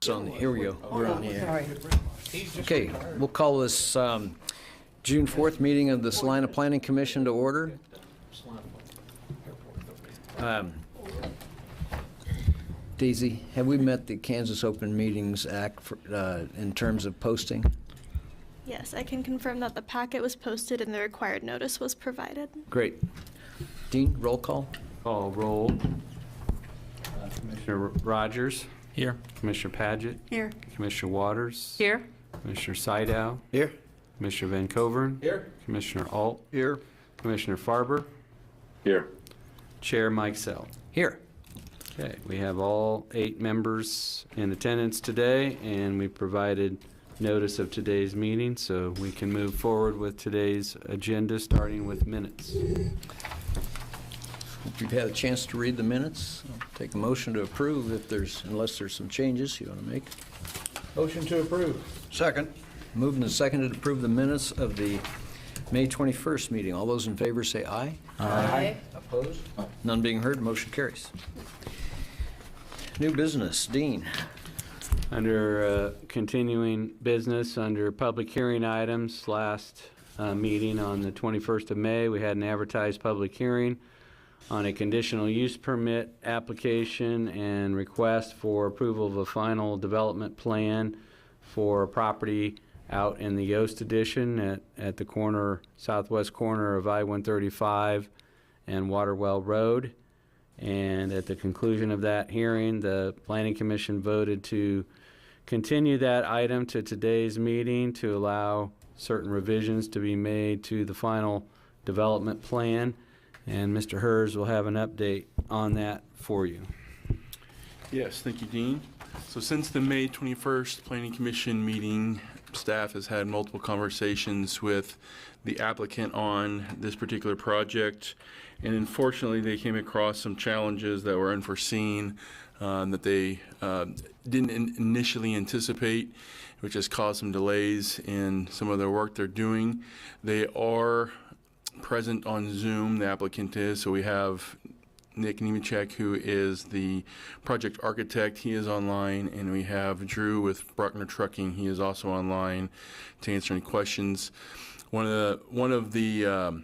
Here we go. We're on here. Sorry. Okay, we'll call this June 4th meeting of the Salina Planning Commission to order. Daisy, have we met the Kansas Open Meetings Act in terms of posting? Yes, I can confirm that the packet was posted and the required notice was provided. Great. Dean, roll call. Call roll. Commissioner Rogers. Here. Commissioner Paget. Here. Commissioner Waters. Here. Commissioner Sydow. Here. Commissioner Van Coveren. Here. Commissioner Alt. Here. Commissioner Farber. Here. Chair Mike Sell. Here. Okay, we have all 8 members in attendance today, and we provided notice of today's meeting, so we can move forward with today's agenda, starting with minutes. If you've had a chance to read the minutes, I'll take a motion to approve unless there's some changes you want to make. Motion to approve. Second. Moved and seconded to approve the minutes of the May 21st meeting. All those in favor say aye. Aye. Opposed? None being heard, motion carries. New business, Dean. Under continuing business, under public hearing items, last meeting on the 21st of May, we had an advertised public hearing on a conditional use permit application and request for approval of a final development plan for a property out in the Yost Addition at the southwest corner of I-135 and Waterwell Road. And at the conclusion of that hearing, the Planning Commission voted to continue that item to today's meeting to allow certain revisions to be made to the final development plan. And Mr. Hers will have an update on that for you. Yes, thank you, Dean. So since the May 21st Planning Commission meeting, staff has had multiple conversations with the applicant on this particular project. And unfortunately, they came across some challenges that were unforeseen that they didn't initially anticipate, which has caused some delays in some of their work they're doing. They are present on Zoom, the applicant is, so we have Nick Nemechek, who is the project architect. He is online, and we have Drew with Bruckner Trucking. He is also online to answer any questions. One of the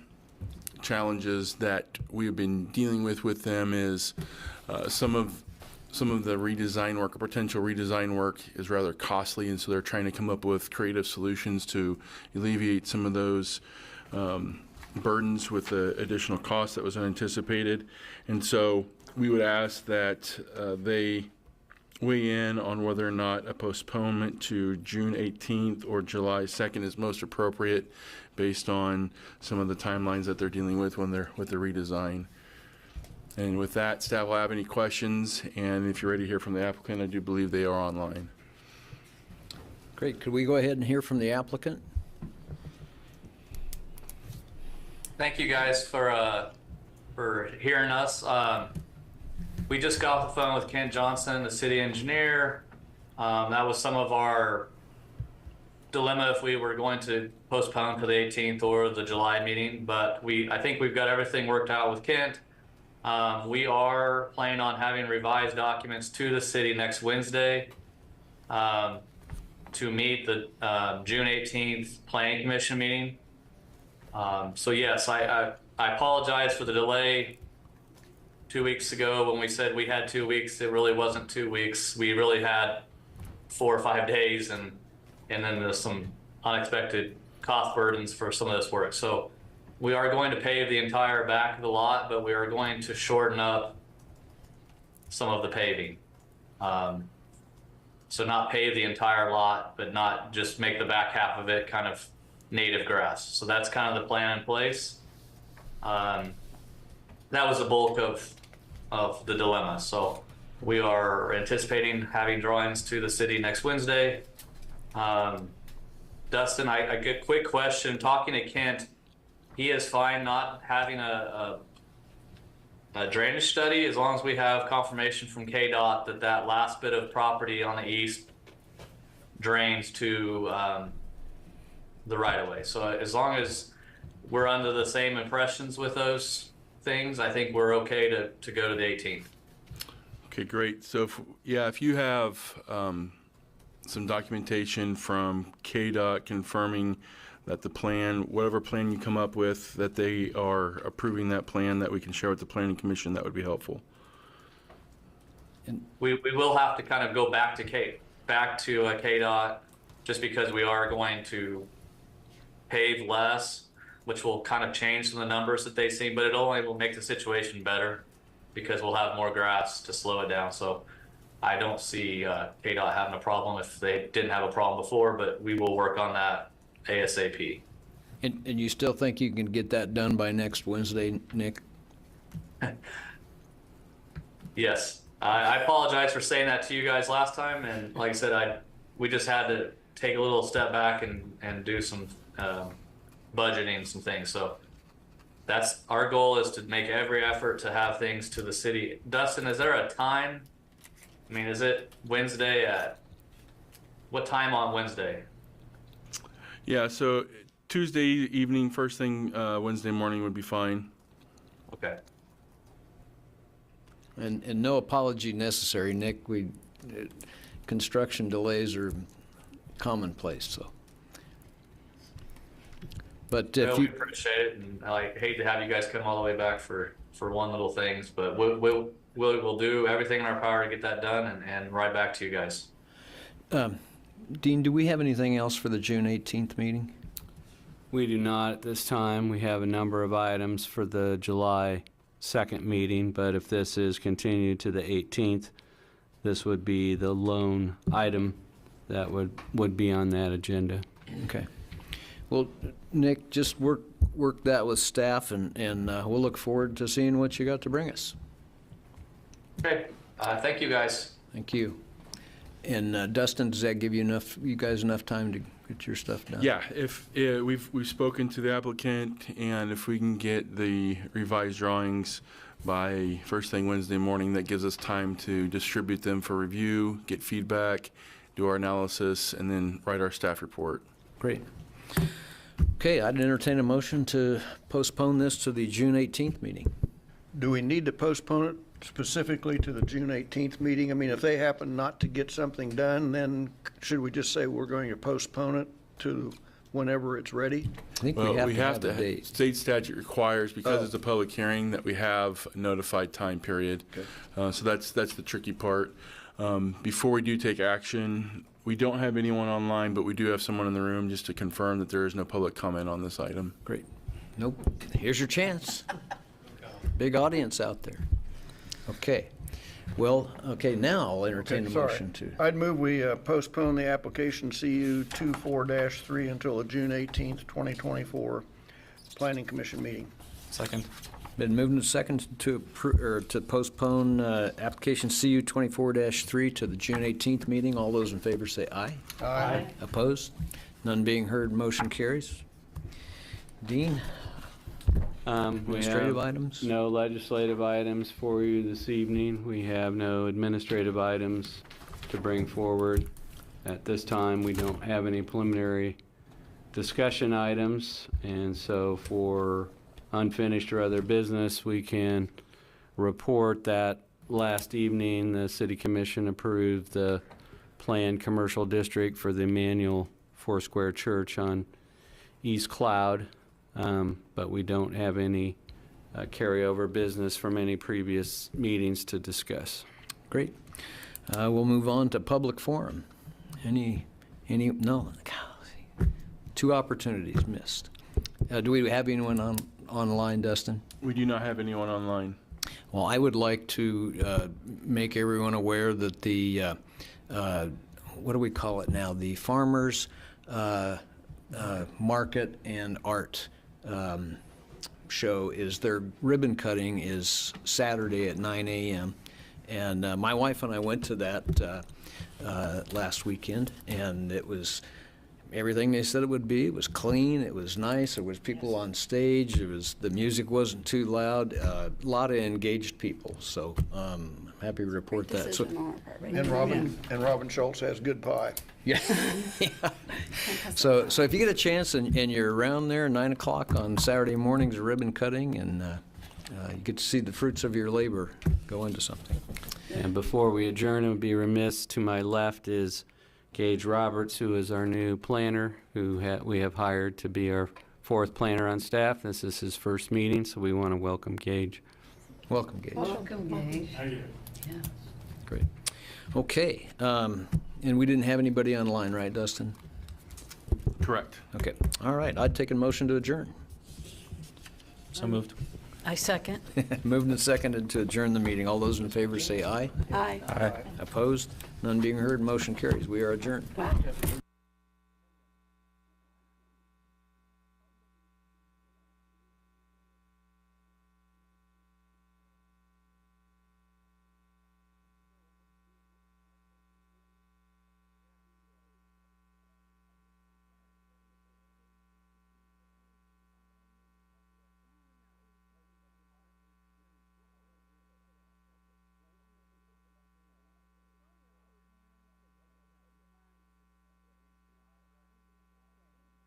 challenges that we've been dealing with them is some of the redesign work or potential redesign work is rather costly, and so they're trying to come up with creative solutions to alleviate some of those burdens with the additional cost that was unanticipated. And so we would ask that they weigh in on whether or not a postponement to June 18th or July 2nd is most appropriate based on some of the timelines that they're dealing with when they're with the redesign. And with that, staff will have any questions, and if you're ready to hear from the applicant, I do believe they are online. Great. Could we go ahead and hear from the applicant? Thank you guys for hearing us. We just got off the phone with Kent Johnson, the city engineer. That was some of our dilemma if we were going to postpone to the 18th or the July meeting, but I think we've got everything worked out with Kent. We are planning on having revised documents to the city next Wednesday to meet the June 18th Planning Commission meeting. So yes, I apologize for the delay 2 weeks ago when we said we had 2 weeks. It really wasn't 2 weeks. We really had 4 or 5 days, and then there's some unexpected cost burdens for some of this work. So we are going to pave the entire back of the lot, but we are going to shorten up some of the paving. So not pave the entire lot, but not just make the back half of it kind of native grass. So that's kind of the plan in place. That was the bulk of the dilemma. So we are anticipating having drawings to the city next Wednesday. Dustin, I get a quick question. Talking to Kent, he is fine not having a drainage study as long as we have confirmation from KDOT that last bit of property on the east drains to the right of way. So as long as we're under the same impressions with those things, I think we're okay to go to the 18th. Okay, great. So if you have some documentation from KDOT confirming that the plan, whatever plan you come up with, that they are approving that plan, that we can share with the Planning Commission, that would be helpful. We will have to kind of go back to KDOT, just because we are going to pave less, which will kind of change some of the numbers that they see, but it only will make the situation better because we'll have more grass to slow it down. So I don't see KDOT having a problem if they didn't have a problem before, but we will work on that ASAP. And you still think you can get that done by next Wednesday, Nick? Yes. I apologize for saying that to you guys last time, and like I said, we just had to take a little step back and do some budgeting some things. So that's our goal, is to make every effort to have things to the city. Dustin, is there a time? I mean, is it Wednesday at what time on Wednesday? Yeah, so Tuesday evening, first thing Wednesday morning would be fine. Okay. And no apology necessary, Nick. Construction delays are commonplace, so. But Well, if we you, appreciate it, and I hate to have you guys come all the way back for one little things, but we'll do everything in our power to get that done and right back to you guys. Dean, do we have anything else for the June 18th meeting? We do not at this time. We have a number of items for the July 2nd meeting, but if this is continued to the 18th, this would be the lone item that would be on that agenda. Okay. Well, Nick, just work that with staff, and we'll look forward to seeing what you got to bring us. Okay. Thank you guys. Thank you. And Dustin, does that give you guys enough time to get your stuff done? Yeah, if we've spoken to the applicant, and if we can get the revised drawings by first thing Wednesday morning, that gives us time to distribute them for review, get feedback, do our analysis, and then write our staff report. Great. Okay, I'd entertain a motion to postpone this to the June 18th meeting. Do we need to postpone it specifically to the June 18th meeting? I mean, if they happen not to get something done, then should we just say we're going to postpone it to whenever it's ready? I think Well, we have to have a date. state statute requires, because Oh. it's a public hearing, that we have a notified time period. Okay. So that's the tricky part. Before we do take action, we don't have anyone online, but we do have someone in the room just to confirm that there is no public comment on this item. Great. Nope. Here's your chance. Big audience out there. Okay. Well, okay, now I'll entertain a Okay, sorry. motion to. I'd move we postpone the application CU 24-3 until the June 18th, 2024 Planning Commission meeting. Second. Been moved and seconded to postpone application CU 24-3 to the June 18th meeting. All those in favor say aye. Aye. Opposed? None being heard, motion carries. Dean, We administrative have items? no legislative items for you this evening. We have no administrative items to bring forward. At this time, we don't have any preliminary discussion items, and so for unfinished or other business, we can report that last evening, the City Commission approved the planned commercial district for the Emmanuel Foursquare Church on East Cloud. But we don't have any carryover business from any previous meetings to discuss. Great. We'll move on to public forum. No, golly, 2 opportunities missed. Do we have anyone online, Dustin? We do not have anyone online. Well, I would like to make everyone aware that the, what do we call it now? The Farmers Market and Art show is, their ribbon cutting is Saturday at 9 a.m. And my wife and I went to that last weekend, and it was everything they said it would be. It was clean, it was nice, there was people on stage, the music wasn't too loud, a lot of engaged people, so I'm happy to report that. So, And Robin Schultz has good pie. yeah. So if you get a chance and you're around there, 9 o'clock on Saturday mornings, ribbon cutting, and you get to see the fruits of your labor go into something. And before we adjourn, it would be remiss, to my left is Gage Roberts, who is our new planner, who we have hired to be our 4th planner on staff. This is his first meeting, so we want to welcome Gage. Welcome, Gage. Welcome, Gage. Yeah. Great. Okay, and we didn't have anybody online, right, Dustin? Correct. Okay, all right, I'd take a motion to adjourn. So moved. I second. Moved and seconded to adjourn the meeting. All those in favor say aye. Aye. Opposed? None being heard, motion carries. We are adjourned. Wow.